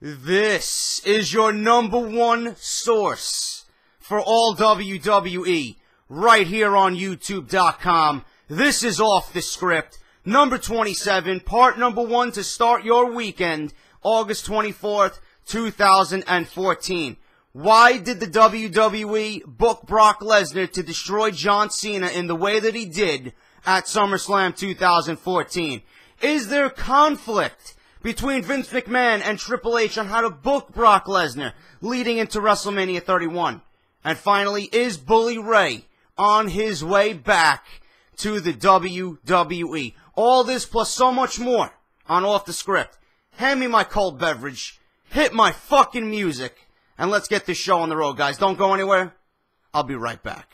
This is your #1 source for all WWE right here on YouTube.com. This is Off The Script, number 27, part #1 to start your weekend, August 24th, 2014. Why did the WWE book Brock Lesnar to destroy John Cena in the way that he did at Summerslam 2014? Is there conflict between Vince McMahon and Triple H on how to book Brock Lesnar leading into WrestleMania 31? And finally, is Bully Ray on his way back to the WWE? All this plus so much more on Off The Script. Hand me my cold beverage, hit my fucking music, and let's get this show on the road, guys. Don't go anywhere. I'll be right back.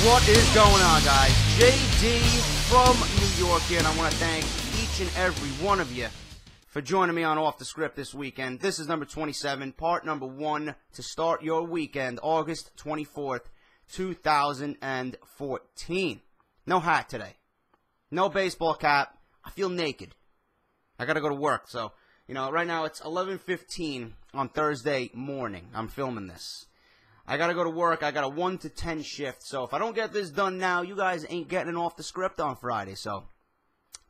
What is going on, guys? JD from New York here, and I want to thank each and every one of you for joining me on Off The Script this weekend. This is number 27, part #1 to start your weekend, August 24th, 2014. No hat today. No baseball cap. I feel naked. I got to go to work, so, right now it's 11:15 on Thursday morning. I'm filming this. I gotta go to work. I got a 1 to 10 shift. So if I don't get this done now, you guys ain't getting Off The Script on Friday. So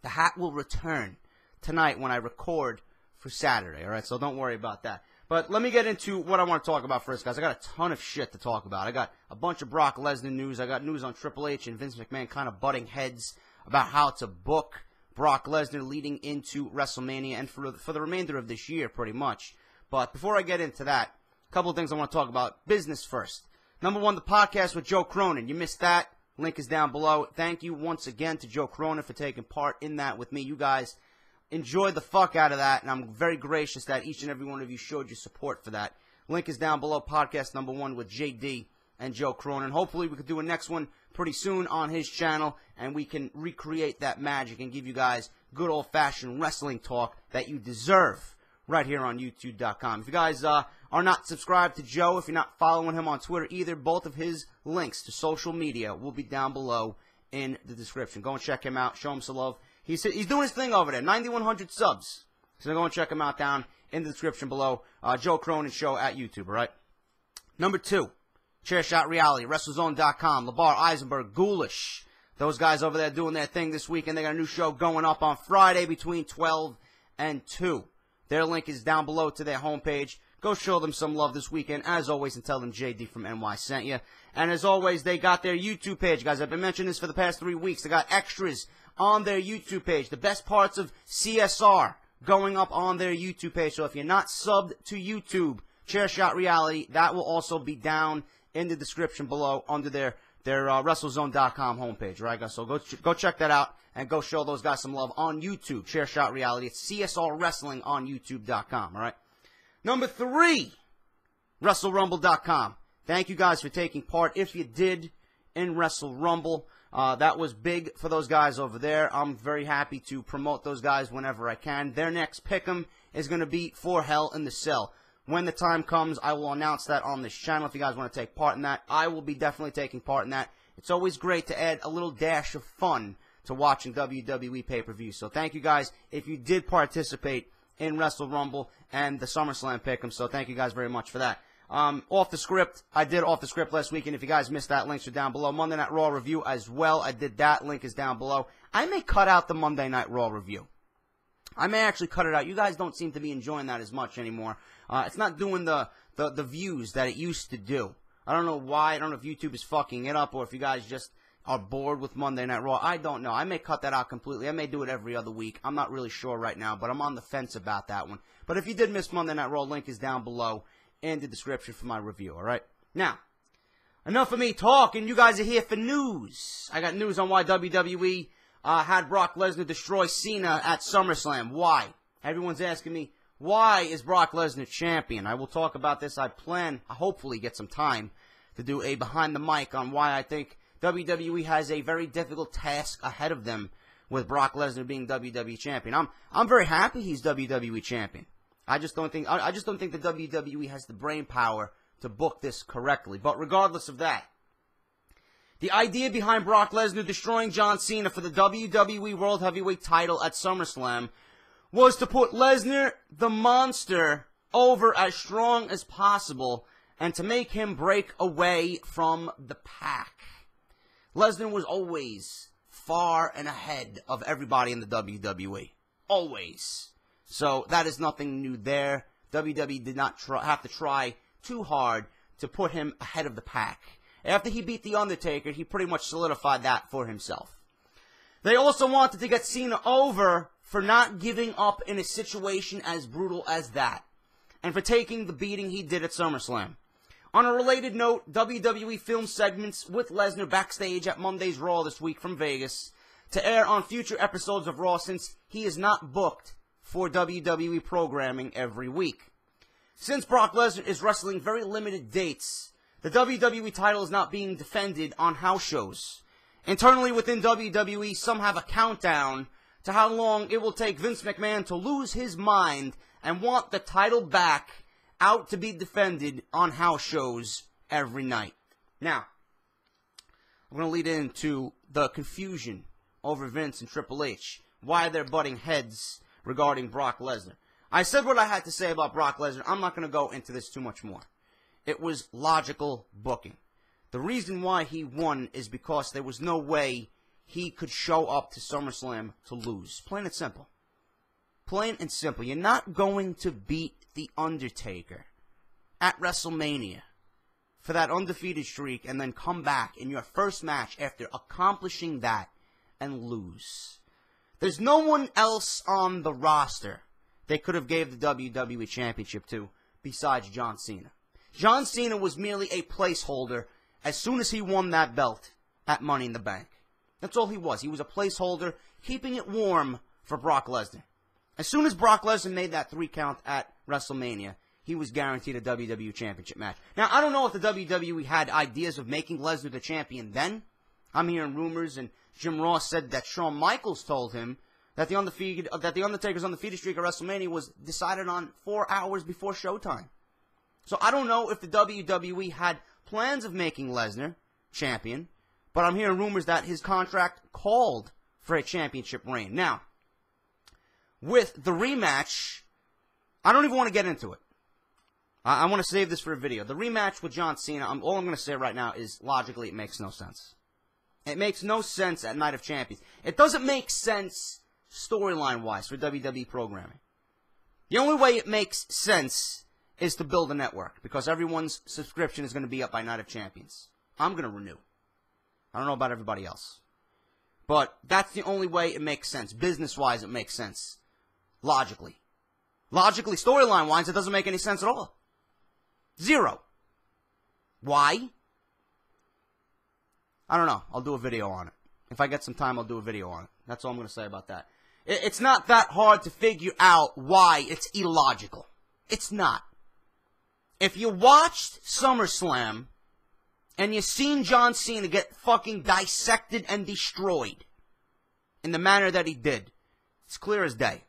the hat will return tonight when I record for Saturday. All right, so don't worry about that. But let me get into what I want to talk about first, guys. I got a ton of shit to talk about. I got a bunch of Brock Lesnar news. I got news on Triple H and Vince McMahon kind of butting heads about how to book Brock Lesnar leading into WrestleMania and for the remainder of this year, pretty much. But before I get into that, couple of things I want to talk about. Business first. #1, the podcast with Joe Cronin. You missed that. Link is down below. Thank you once again to Joe Cronin for taking part in that with me. You guys enjoyed the fuck out of that, and I'm very gracious that each and every one of you showed your support for that. Link is down below. Podcast #1 with JD and Joe Cronin. Hopefully we could do a next one pretty soon on his channel, and we can recreate that magic and give you guys good old-fashioned wrestling talk that you deserve right here on YouTube.com. If you guys are not subscribed to Joe, if you're not following him on Twitter either, both of his links to social media will be down below in the description. Go and check him out. Show him some love. He's doing his thing over there. 9,100 subs. So go and check him out down in the description below. Joe Cronin Show at YouTube, all right? #2, Chairshot Reality, WrestleZone.com, LeBar, Eisenberg, Ghoulish. Those guys over there doing their thing this weekend. They got a new show going up on Friday between 12 and 2. Their link is down below to their homepage. Go show them some love this weekend, as always, and tell them JD from NY sent you. And as always, they got their YouTube page, guys. I've been mentioning this for the past 3 weeks. They got extras on their YouTube page. The best parts of CSR going up on their YouTube page. So if you're not subbed to YouTube, Chairshot Reality, that will also be down in the description below under their WrestleZone.com homepage, right, guys? So go check that out and go show those guys some love on YouTube. Chairshot Reality. It's CSR Wrestling on YouTube.com, all right? #3, WrestleRumble.com. Thank you guys for taking part, if you did, in Wrestle Rumble. That was big for those guys over there. I'm very happy to promote those guys whenever I can. Their next pick'em is going to be for Hell in the Cell. When the time comes, I will announce that on this channel. If you guys want to take part in that, I will be definitely taking part in that. It's always great to add a little dash of fun to watching WWE pay-per-views. So thank you guys if you did participate in Wrestle Rumble and the SummerSlam pick'em. So thank you guys very much for that. Off The Script. I did Off The Script last weekend. If you guys missed that, links are down below. Monday Night Raw review as well. I did that. Link is down below. I may cut out the Monday Night Raw review. I may actually cut it out. You guys don't seem to be enjoying that as much anymore. It's not doing the views that it used to do. I don't know why. I don't know if YouTube is fucking it up or if you guys just are bored with Monday Night Raw. I don't know. I may cut that out completely. I may do it every other week. I'm not really sure right now, but I'm on the fence about that one. But if you did miss Monday Night Raw, link is down below in the description for my review, all right? Now, enough of me talking. You guys are here for news. I got news on why WWE had Brock Lesnar destroy Cena at SummerSlam. Why? Everyone's asking me, Why is Brock Lesnar champion? I will talk about this. I plan, hopefully, get some time to do a behind the mic on why I think WWE has a very difficult task ahead of them with Brock Lesnar being WWE champion. I'm very happy he's WWE champion. I just don't think the WWE has the brain power to book this correctly. But regardless of that, the idea behind Brock Lesnar destroying John Cena for the WWE World Heavyweight title at Summerslam was to put Lesnar, the monster, over as strong as possible and to make him break away from the pack. Lesnar was always far and ahead of everybody in the WWE. Always. So that is nothing new there. WWE did not have to try too hard to put him ahead of the pack. After he beat The Undertaker, he pretty much solidified that for himself. They also wanted to get Cena over for not giving up in a situation as brutal as that, and for taking the beating he did at SummerSlam. On a related note, WWE filmed segments with Lesnar backstage at Monday's Raw this week from Vegas to air on future episodes of Raw since he is not booked for WWE programming every week. Since Brock Lesnar is wrestling very limited dates, the WWE title is not being defended on house shows. Internally within WWE, some have a countdown to how long it will take Vince McMahon to lose his mind and want the title back out to be defended on house shows every night. Now, I'm going to lead into the confusion over Vince and Triple H, why they're butting heads regarding Brock Lesnar. I said what I had to say about Brock Lesnar. I'm not going to go into this too much more. It was logical booking. The reason why he won is because there was no way he could show up to SummerSlam to lose. Plain and simple. Plain and simple. You're not going to beat The Undertaker at WrestleMania for that undefeated streak and then come back in your first match after accomplishing that and lose. There's no one else on the roster they could have gave the WWE Championship to besides John Cena. John Cena was merely a placeholder as soon as he won that belt at Money in the Bank. That's all he was. He was a placeholder, keeping it warm for Brock Lesnar. As soon as Brock Lesnar made that 3 count at WrestleMania, he was guaranteed a WWE Championship match. Now, I don't know if the WWE had ideas of making Lesnar the champion then. I'm hearing rumors, and Jim Ross said that Shawn Michaels told him that the Undertaker's undefeated streak at WrestleMania was decided on 4 hours before showtime. So I don't know if the WWE had plans of making Lesnar champion, but I'm hearing rumors that his contract called for a championship reign. Now, with the rematch, I don't even want to get into it. I want to save this for a video. The rematch with John Cena, all I'm going to say right now is logically it makes no sense. It makes no sense at Night of Champions. It doesn't make sense storyline-wise for WWE programming. The only way it makes sense is to build a network, because everyone's subscription is going to be up by Night of Champions. I'm going to renew. I don't know about everybody else. But that's the only way it makes sense. Business-wise, it makes sense. Logically. Logically, storyline-wise, it doesn't make any sense at all. Zero. Why? I don't know. I'll do a video on it. If I get some time, I'll do a video on it. That's all I'm going to say about that. It's not that hard to figure out why it's illogical. It's not. If you watched SummerSlam and you seen John Cena get fucking dissected and destroyed in the manner that he did, it's clear as day.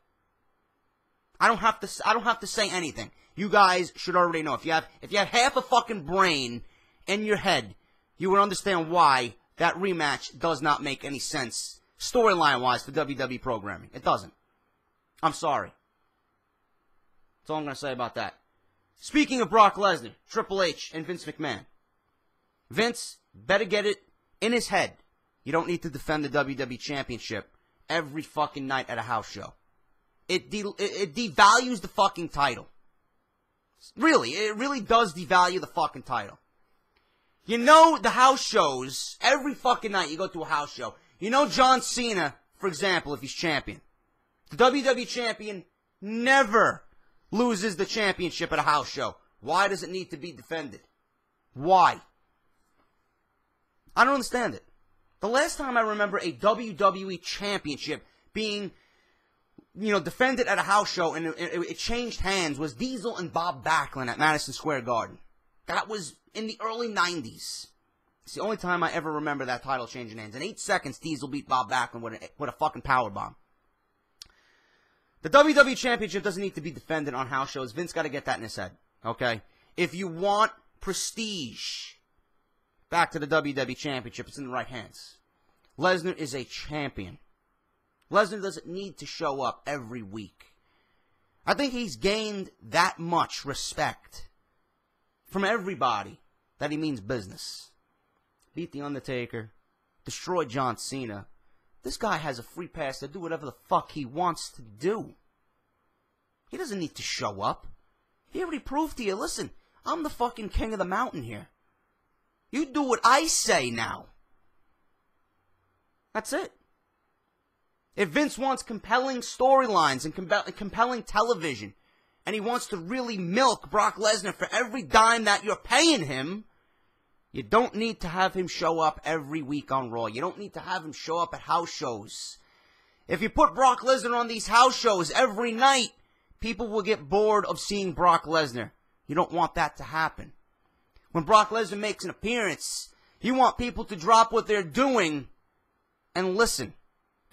I don't have to say anything. You guys should already know. If you have half a fucking brain in your head, you would understand why that rematch does not make any sense storyline-wise for WWE programming. It doesn't. I'm sorry. That's all I'm going to say about that. Speaking of Brock Lesnar, Triple H, and Vince McMahon. Vince better get it in his head. You don't need to defend the WWE Championship every fucking night at a house show. It devalues the fucking title. Really, it really does devalue the fucking title. You know the house shows, every fucking night you go to a house show. You know John Cena, for example, if he's champion. The WWE champion never loses the championship at a house show. Why does it need to be defended? Why? I don't understand it. The last time I remember a WWE championship being defended at a house show, and it changed hands, was Diesel and Bob Backlund at Madison Square Garden. That was in the early 90s. It's the only time I ever remember that title changing hands. In 8 seconds, Diesel beat Bob Backlund with a fucking powerbomb. The WWE Championship doesn't need to be defended on house shows. Vince got to get that in his head, okay? If you want prestige, back to the WWE Championship, it's in the right hands. Lesnar is a champion. Lesnar doesn't need to show up every week. I think he's gained that much respect from everybody that he means business. Beat The Undertaker, destroyed John Cena. This guy has a free pass to do whatever the fuck he wants to do. He doesn't need to show up. He already proved to you, listen, I'm the fucking king of the mountain here. You do what I say now. That's it. If Vince wants compelling storylines and compelling television, and he wants to really milk Brock Lesnar for every dime that you're paying him, you don't need to have him show up every week on Raw. You don't need to have him show up at house shows. If you put Brock Lesnar on these house shows every night, people will get bored of seeing Brock Lesnar. You don't want that to happen. When Brock Lesnar makes an appearance, you want people to drop what they're doing and listen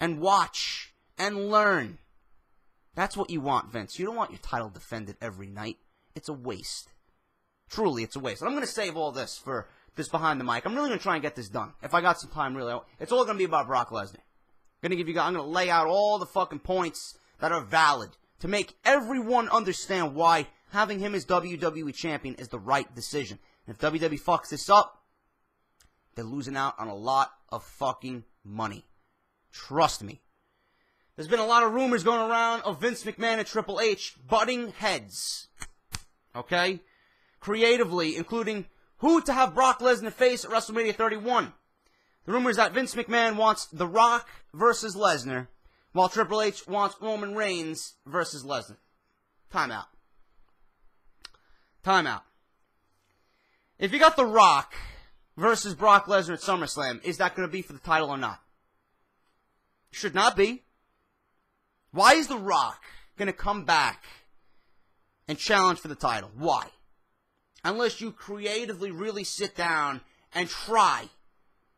and watch and learn. That's what you want, Vince. You don't want your title defended every night. It's a waste. Truly, it's a waste. And I'm going to save all this for this behind the mic. I'm really going to try and get this done. If I got some time, really. It's all going to be about Brock Lesnar. I'm going to lay out all the fucking points that are valid to make everyone understand why having him as WWE Champion is the right decision. And if WWE fucks this up, they're losing out on a lot of fucking money. Trust me. There's been a lot of rumors going around of Vince McMahon and Triple H butting heads. Okay? Creatively, including who to have Brock Lesnar face at WrestleMania 31. The rumor is that Vince McMahon wants The Rock versus Lesnar, while Triple H wants Roman Reigns versus Lesnar. Timeout. Timeout. If you got The Rock versus Brock Lesnar at SummerSlam, is that going to be for the title or not? Should not be. Why is The Rock going to come back and challenge for the title? Why? Unless you creatively really sit down and try,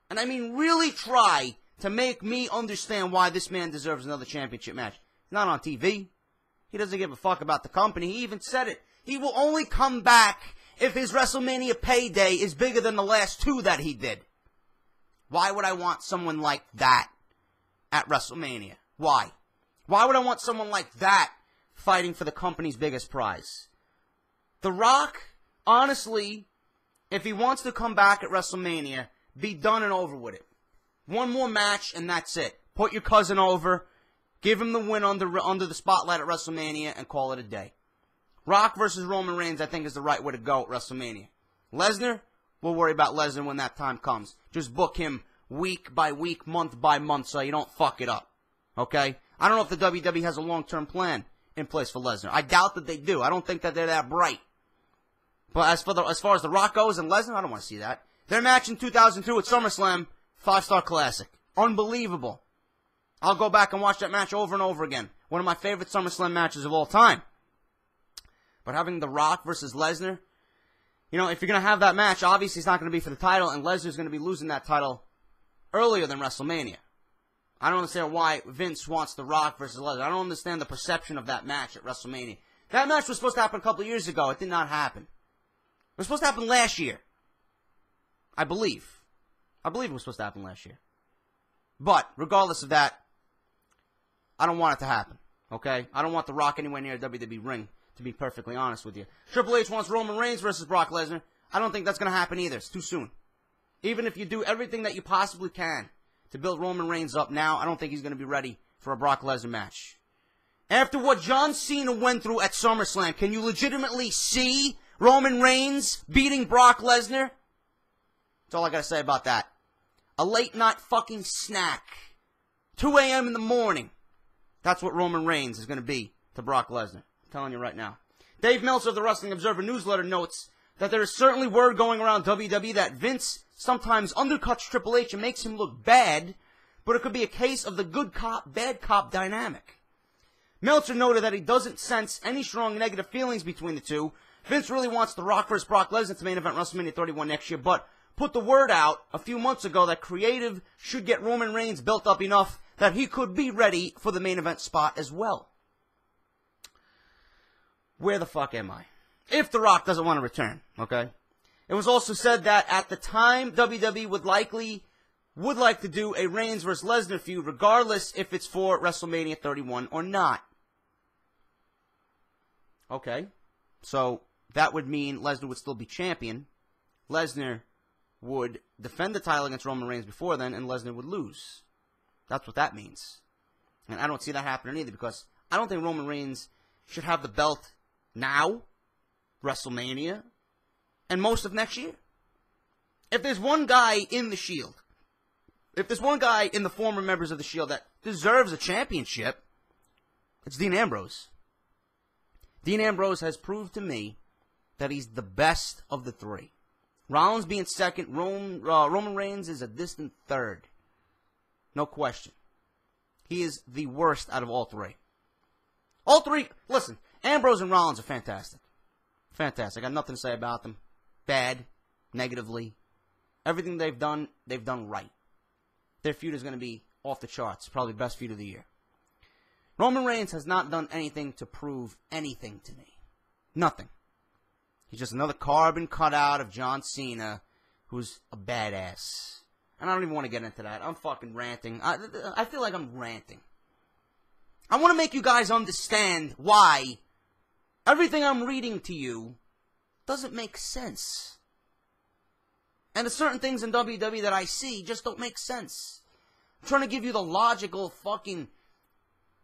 and I mean really try, to make me understand why this man deserves another championship match. He's not on TV. He doesn't give a fuck about the company. He even said it. He will only come back if his WrestleMania payday is bigger than the last two that he did. Why would I want someone like that at WrestleMania? Why? Why would I want someone like that fighting for the company's biggest prize? The Rock, honestly, if he wants to come back at WrestleMania, be done and over with it. One more match and that's it. Put your cousin over, give him the win under the spotlight at WrestleMania, and call it a day. Rock versus Roman Reigns, I think, is the right way to go at WrestleMania. Lesnar, we'll worry about Lesnar when that time comes. Just book him week by week, month by month, so you don't fuck it up. Okay? I don't know if the WWE has a long-term plan in place for Lesnar. I doubt that they do. I don't think that they're that bright. But as far as The Rock goes and Lesnar, I don't want to see that. Their match in 2002 at SummerSlam, 5-star classic. Unbelievable. I'll go back and watch that match over and over again. One of my favorite SummerSlam matches of all time. But having The Rock versus Lesnar, if you're going to have that match, obviously it's not going to be for the title, and Lesnar's going to be losing that title earlier than WrestleMania. I don't understand why Vince wants The Rock versus Lesnar. I don't understand the perception of that match at WrestleMania. That match was supposed to happen a couple of years ago. It did not happen. It was supposed to happen last year. I believe it was supposed to happen last year. But, regardless of that, I don't want it to happen. Okay? I don't want The Rock anywhere near a WWE ring, to be perfectly honest with you. Triple H wants Roman Reigns versus Brock Lesnar. I don't think that's going to happen either. It's too soon. Even if you do everything that you possibly can to build Roman Reigns up now, I don't think he's going to be ready for a Brock Lesnar match. After what John Cena went through at SummerSlam, can you legitimately see Roman Reigns beating Brock Lesnar? That's all I got to say about that. A late night fucking snack. 2 a.m. in the morning. That's what Roman Reigns is going to be to Brock Lesnar. I'm telling you right now. Dave Meltzer of the Wrestling Observer newsletter notes that there is certainly word going around WWE that Vince sometimes undercuts Triple H and makes him look bad, but it could be a case of the good cop, bad cop dynamic. Meltzer noted that he doesn't sense any strong negative feelings between the two. Vince really wants The Rock vs. Brock Lesnar to main event WrestleMania 31 next year, but put the word out a few months ago that creative should get Roman Reigns built up enough that he could be ready for the main event spot as well. Where the fuck am I? If The Rock doesn't want to return, okay? It was also said that at the time, WWE would like to do a Reigns vs. Lesnar feud, regardless if it's for WrestleMania 31 or not. Okay, so that would mean Lesnar would still be champion. Lesnar would defend the title against Roman Reigns before then, and Lesnar would lose. That's what that means. And I don't see that happening either, because I don't think Roman Reigns should have the belt now, WrestleMania, and most of next year. If there's one guy in the Shield, if there's one guy in the former members of the Shield that deserves a championship, it's Dean Ambrose. Dean Ambrose has proved to me that he's the best of the three. Rollins being second, Roman Reigns is a distant third. No question. He is the worst out of all three. All three, listen, Ambrose and Rollins are fantastic. Fantastic. I got nothing to say about them. Bad, negatively. Everything they've done right. Their feud is going to be off the charts. Probably best feud of the year. Roman Reigns has not done anything to prove anything to me. Nothing. He's just another carbon cutout of John Cena, who's a badass. And I don't even want to get into that. I'm fucking ranting. I feel like I'm ranting. I want to make you guys understand why everything I'm reading to you doesn't make sense. And there's certain things in WWE that I see just don't make sense. I'm trying to give you the logical fucking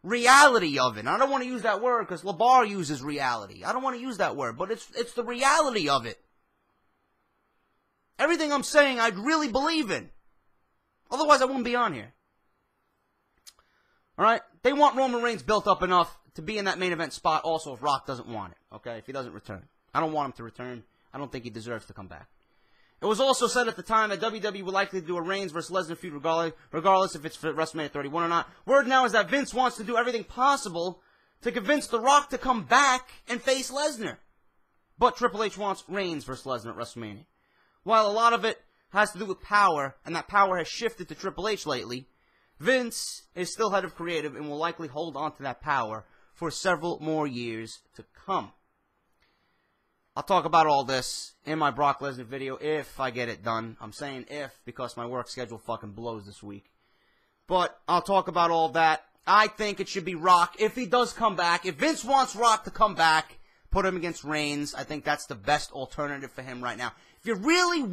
reality of it. And I don't want to use that word because LeBar uses reality. I don't want to use that word, but it's the reality of it. Everything I'm saying, I'd really believe in. Otherwise, I wouldn't be on here. Alright? They want Roman Reigns built up enough to be in that main event spot also if Rock doesn't want it. Okay? If he doesn't return. I don't want him to return. I don't think he deserves to come back. It was also said at the time that WWE would likely do a Reigns vs. Lesnar feud regardless if it's for WrestleMania 31 or not. Word now is that Vince wants to do everything possible to convince The Rock to come back and face Lesnar. But Triple H wants Reigns vs. Lesnar at WrestleMania. While a lot of it has to do with power, and that power has shifted to Triple H lately, Vince is still head of creative and will likely hold on to that power for several more years to come. I'll talk about all this in my Brock Lesnar video if I get it done. I'm saying if because my work schedule fucking blows this week. But I'll talk about all that. I think it should be Rock if he does come back. If Vince wants Rock to come back, put him against Reigns. I think that's the best alternative for him right now. If you really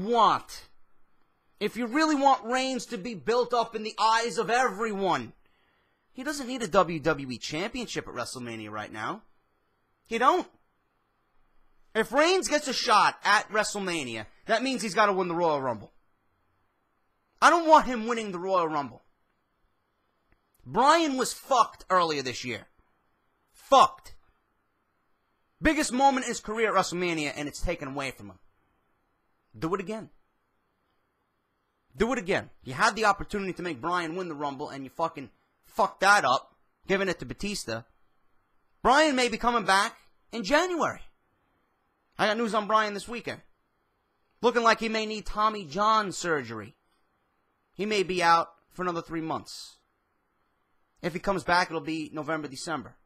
want Reigns to be built up in the eyes of everyone, he doesn't need a WWE Championship at WrestleMania right now. He don't. If Reigns gets a shot at WrestleMania, that means he's got to win the Royal Rumble. I don't want him winning the Royal Rumble. Bryan was fucked earlier this year. Fucked. Biggest moment in his career at WrestleMania, and it's taken away from him. Do it again. Do it again. You had the opportunity to make Bryan win the Rumble, and you fucking fucked that up, giving it to Batista. Bryan may be coming back in January. I got news on Bryan this weekend. Looking like he may need Tommy John surgery. He may be out for another 3 months. If he comes back, it'll be November, December.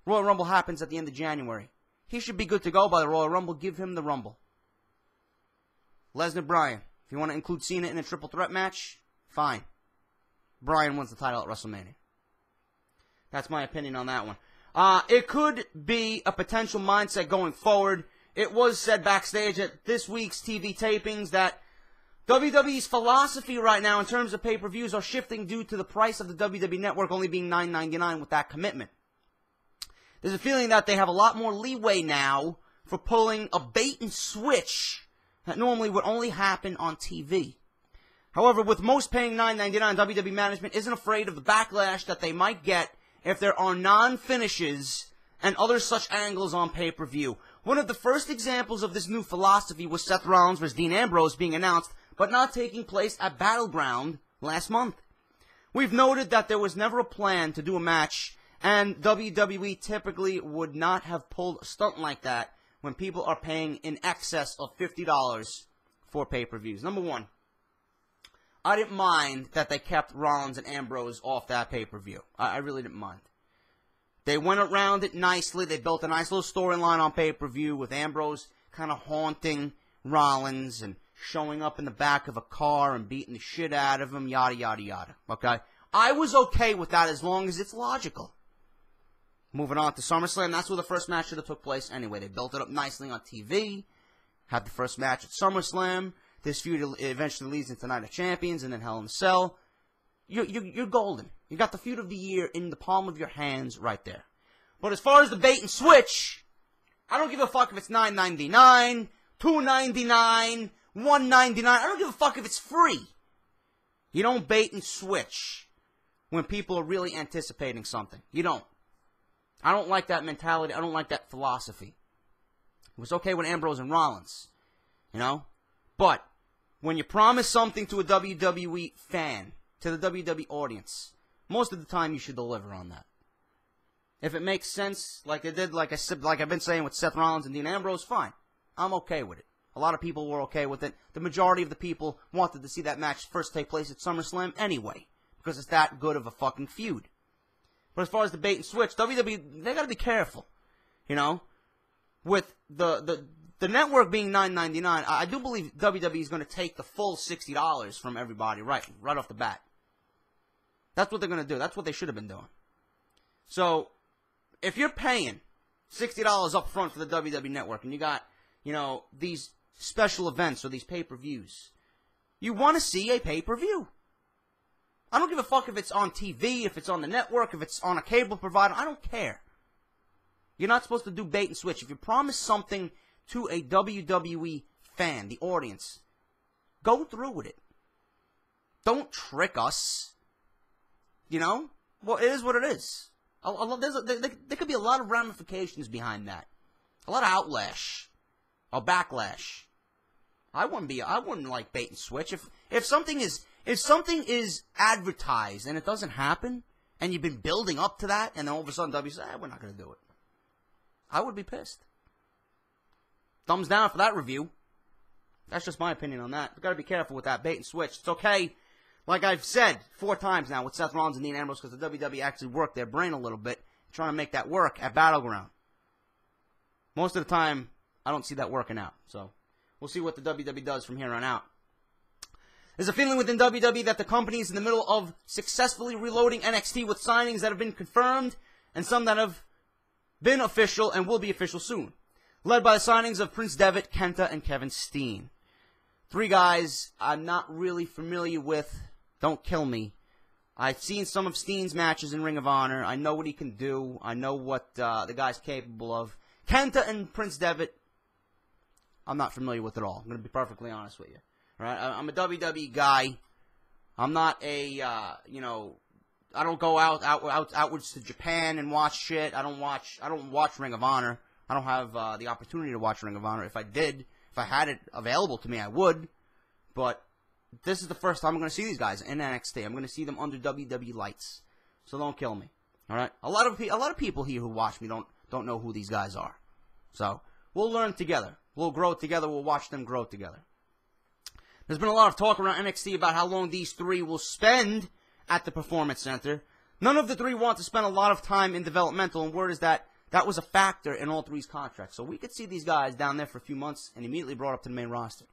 Royal Rumble happens at the end of January. He should be good to go by the Royal Rumble. Give him the Rumble. Lesnar, Bryan. If you want to include Cena in a triple threat match, fine. Bryan wins the title at WrestleMania. That's my opinion on that one. It could be a potential mindset going forward. It was said backstage at this week's TV tapings that WWE's philosophy right now in terms of pay-per-views are shifting due to the price of the WWE Network only being $9.99 with that commitment. There's a feeling that they have a lot more leeway now for pulling a bait and switch that normally would only happen on TV. However, with most paying $9.99, WWE management isn't afraid of the backlash that they might get if there are non-finishes and other such angles on pay-per-view. One of the first examples of this new philosophy was Seth Rollins vs. Dean Ambrose being announced, but not taking place at Battleground last month. We've noted that there was never a plan to do a match And WWE typically would not have pulled a stunt like that when people are paying in excess of $50 for pay-per-views. Number one, I didn't mind that they kept Rollins and Ambrose off that pay-per-view. I really didn't mind. They went around it nicely. They built a nice little storyline on pay-per-view with Ambrose kind of haunting Rollins and showing up in the back of a car and beating the shit out of him, yada, yada, yada. Okay? I was okay with that as long as it's logical. Moving on to SummerSlam, that's where the first match should have took place anyway. They built it up nicely on TV, had the first match at SummerSlam. This feud eventually leads into Night of Champions and then Hell in a Cell. You're golden. You got the feud of the year in the palm of your hands right there. But as far as the bait and switch, I don't give a fuck if it's $9.99, $2.99, $1.99. I don't give a fuck if it's free. You don't bait and switch when people are really anticipating something. You don't. I don't like that mentality. I don't like that philosophy. It was okay with Ambrose and Rollins, you know? But when you promise something to a WWE fan, to the WWE audience, most of the time you should deliver on that. If it makes sense, like they did, like I've been saying with Seth Rollins and Dean Ambrose, fine. I'm okay with it. A lot of people were okay with it. The majority of the people wanted to see that match first take place at SummerSlam anyway, because it's that good of a fucking feud. But as far as the bait and switch, WWE, they gotta be careful. You know? With the network being $9.99, I do believe WWE is going to take the full $60 from everybody right off the bat. That's what they're going to do. That's what they should have been doing. So, if you're paying $60 up front for the WWE network and you got, you know, these special events or these pay-per-views, you want to see a pay-per-view. I don't give a fuck if it's on TV, if it's on the network, if it's on a cable provider. I don't care. You're not supposed to do bait and switch. If you promise something to a WWE fan, the audience, go through with it. Don't trick us. You know? Well, it is what it is. There could be a lot of ramifications behind that. A lot of outlash. Or backlash. I wouldn't like bait and switch. If something is advertised and it doesn't happen, and you've been building up to that, and then all of a sudden WWE says, we're not going to do it. I would be pissed. Thumbs down for that review. That's just my opinion on that. You've got to be careful with that bait and switch. It's okay, like I've said 4 times now with Seth Rollins and Dean Ambrose, because the WWE actually worked their brain a little bit, trying to make that work at Battleground. Most of the time, I don't see that working out. So, we'll see what the WWE does from here on out. There's a feeling within WWE that the company is in the middle of successfully reloading NXT with signings that have been confirmed and some that have been official and will be official soon. Led by the signings of Prince Devitt, Kenta, and Kevin Steen. 3 guys I'm not really familiar with. Don't kill me. I've seen some of Steen's matches in Ring of Honor. I know what he can do. I know what the guy's capable of. Kenta and Prince Devitt, I'm not familiar with at all. I'm going to be perfectly honest with you. All right? I'm a WWE guy. I'm not a, I don't go outwards to Japan and watch shit. I don't watch Ring of Honor. I don't have the opportunity to watch Ring of Honor. If I did, if I had it available to me, I would. But this is the first time I'm going to see these guys in NXT. I'm going to see them under WWE lights. So don't kill me. All right? A lot of people here who watch me don't know who these guys are. So we'll learn together. We'll grow together. We'll watch them grow together. There's been a lot of talk around NXT about how long these 3 will spend at the Performance Center. None of the 3 want to spend a lot of time in developmental, and word is that was a factor in all 3's contracts. So we could see these guys down there for a few months and immediately brought up to the main roster.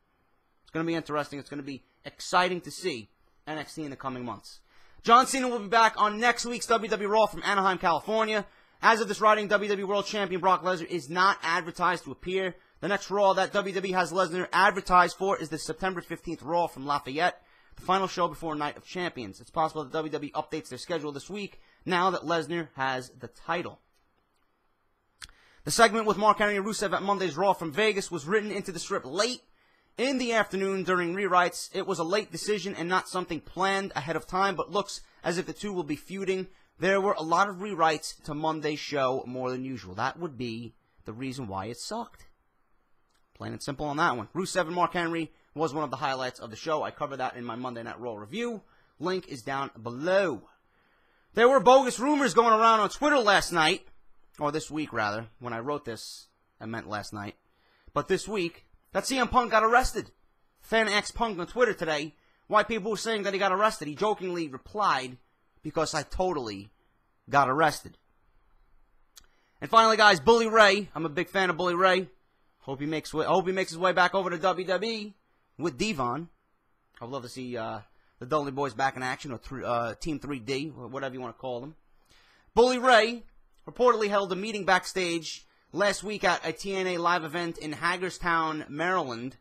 It's going to be interesting. It's going to be exciting to see NXT in the coming months. John Cena will be back on next week's WWE Raw from Anaheim, California. As of this writing, WWE World Champion Brock Lesnar is not advertised to appear. The next Raw that WWE has Lesnar advertised for is the September 15th Raw from Lafayette, the final show before Night of Champions. It's possible that WWE updates their schedule this week now that Lesnar has the title. The segment with Mark Henry and Rusev at Monday's Raw from Vegas was written into the script late in the afternoon during rewrites. It was a late decision and not something planned ahead of time, but looks as if the 2 will be feuding. There were a lot of rewrites to Monday's show more than usual. That would be the reason why it sucked. Plain and simple on that one. Rusev and Mark Henry was one of the highlights of the show. I covered that in my Monday Night Raw review. Link is down below. There were bogus rumors going around on Twitter last night, or this week rather. When I wrote this, I meant last night. But this week, that CM Punk got arrested. Fan X Punk on Twitter today, why people were saying that he got arrested. He jokingly replied, because I totally got arrested. And finally, guys, Bully Ray. I'm a big fan of Bully Ray. Hope he makes his way back over to WWE with Devon. I'd love to see the Dudley Boys back in action, or Team 3D, or whatever you want to call them. Bully Ray reportedly held a meeting backstage last week at a TNA live event in Hagerstown, Maryland,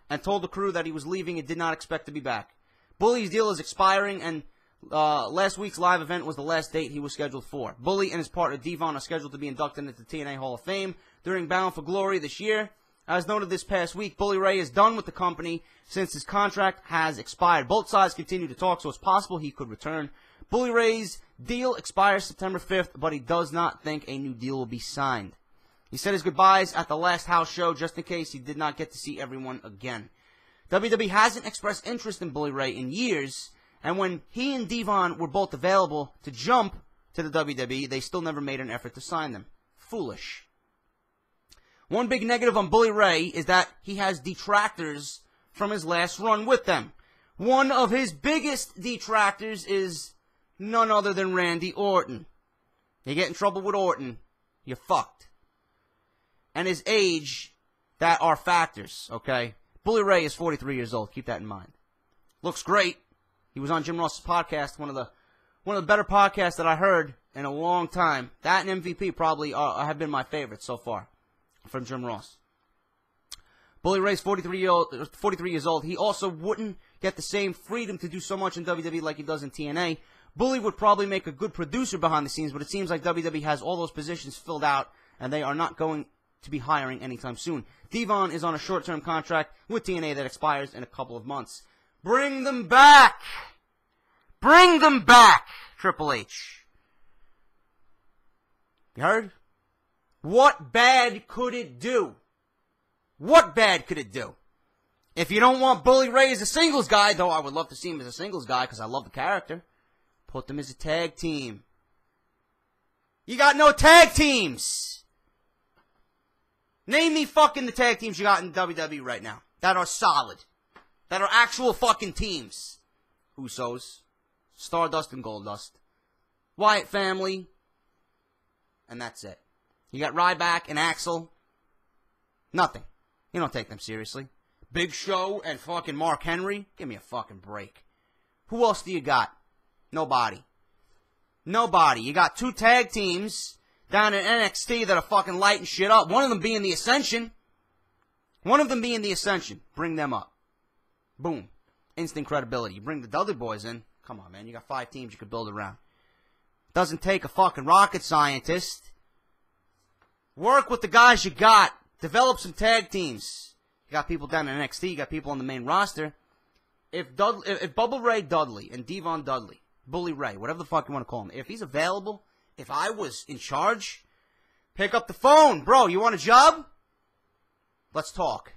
and told the crew that he was leaving and did not expect to be back. Bully's deal is expiring, and last week's live event was the last date he was scheduled for. Bully and his partner Devon are scheduled to be inducted into the TNA Hall of Fame during Bound for Glory this year. As noted this past week, Bully Ray is done with the company since his contract has expired. Both sides continue to talk, so it's possible he could return. Bully Ray's deal expires September 5th, but he does not think a new deal will be signed. He said his goodbyes at the last house show just in case he did not get to see everyone again. WWE hasn't expressed interest in Bully Ray in years, and when he and Devon were both available to jump to the WWE, they still never made an effort to sign them. Foolish. One big negative on Bully Ray is that he has detractors from his last run with them. One of his biggest detractors is none other than Randy Orton. You get in trouble with Orton, you're fucked. And his age, that are factors, okay? Bully Ray is 43 years old, keep that in mind. Looks great. He was on Jim Ross's podcast, one of the better podcasts that I heard in a long time. That and MVP probably have been my favorites so far from Jim Ross. Bully Ray's 43 years old. He also wouldn't get the same freedom to do so much in WWE like he does in TNA. Bully would probably make a good producer behind the scenes, but it seems like WWE has all those positions filled out, and they are not going to be hiring anytime soon. Devon is on a short-term contract with TNA that expires in a couple of months. Bring them back! Bring them back, Triple H. You heard? What bad could it do? What bad could it do? If you don't want Bully Ray as a singles guy, though I would love to see him as a singles guy because I love the character, put them as a tag team. You got no tag teams! Name me fucking the tag teams you got in WWE right now that are solid. That are actual fucking teams. Usos, Stardust and Goldust, Wyatt family, and that's it. You got Ryback and Axel. Nothing. You don't take them seriously. Big Show and fucking Mark Henry. Give me a fucking break. Who else do you got? Nobody. Nobody. You got two tag teams down in NXT that are fucking lighting shit up. One of them being the Ascension. Bring them up. Boom. Instant credibility. You bring the Dudley Boys in. Come on, man. You got 5 teams you could build around. Doesn't take a fucking rocket scientist. Work with the guys you got. Develop some tag teams. You got people down in NXT. You got people on the main roster. If Bubba Ray Dudley and Devon Dudley, Bully Ray, whatever the fuck you want to call him, if he's available, if I was in charge, pick up the phone. Bro, you want a job? Let's talk.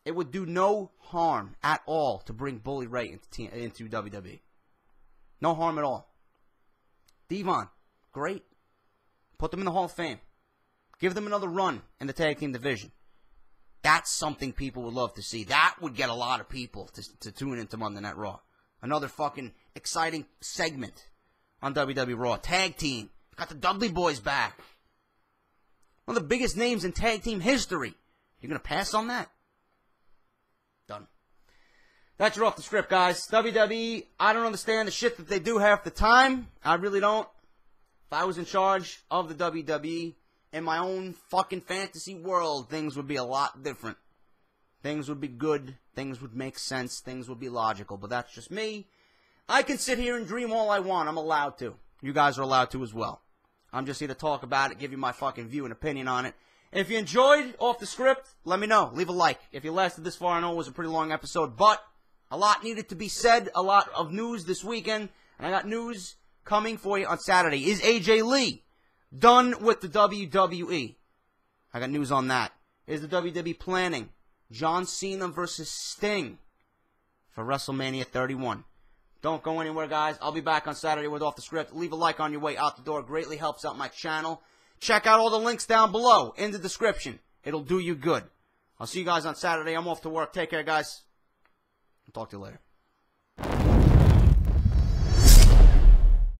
It would do no harm at all to bring Bully Ray into WWE. No harm at all. Devon, great. Put them in the Hall of Fame. Give them another run in the tag team division. That's something people would love to see. That would get a lot of people to tune into Monday Night Raw. Another fucking exciting segment on WWE Raw. Tag team. Got the Dudley Boys back. One of the biggest names in tag team history. You're going to pass on that? Done. That's your Off the Script, guys. WWE, I don't understand the shit that they do half the time. I really don't. If I was in charge of the WWE in my own fucking fantasy world, things would be a lot different. Things would be good. Things would make sense. Things would be logical. But that's just me. I can sit here and dream all I want. I'm allowed to. You guys are allowed to as well. I'm just here to talk about it, give you my fucking view and opinion on it. If you enjoyed Off the Script, let me know. Leave a like. If you lasted this far, I know it was a pretty long episode, but a lot needed to be said. A lot of news this weekend. And I got news coming for you on Saturday. Is AJ Lee done with the WWE? I got news on that. Is the WWE planning John Cena versus Sting for WrestleMania 31? Don't go anywhere, guys. I'll be back on Saturday with Off the Script. Leave a like on your way out the door. Greatly helps out my channel. Check out all the links down below in the description. It'll do you good. I'll see you guys on Saturday. I'm off to work. Take care, guys. I'll talk to you later.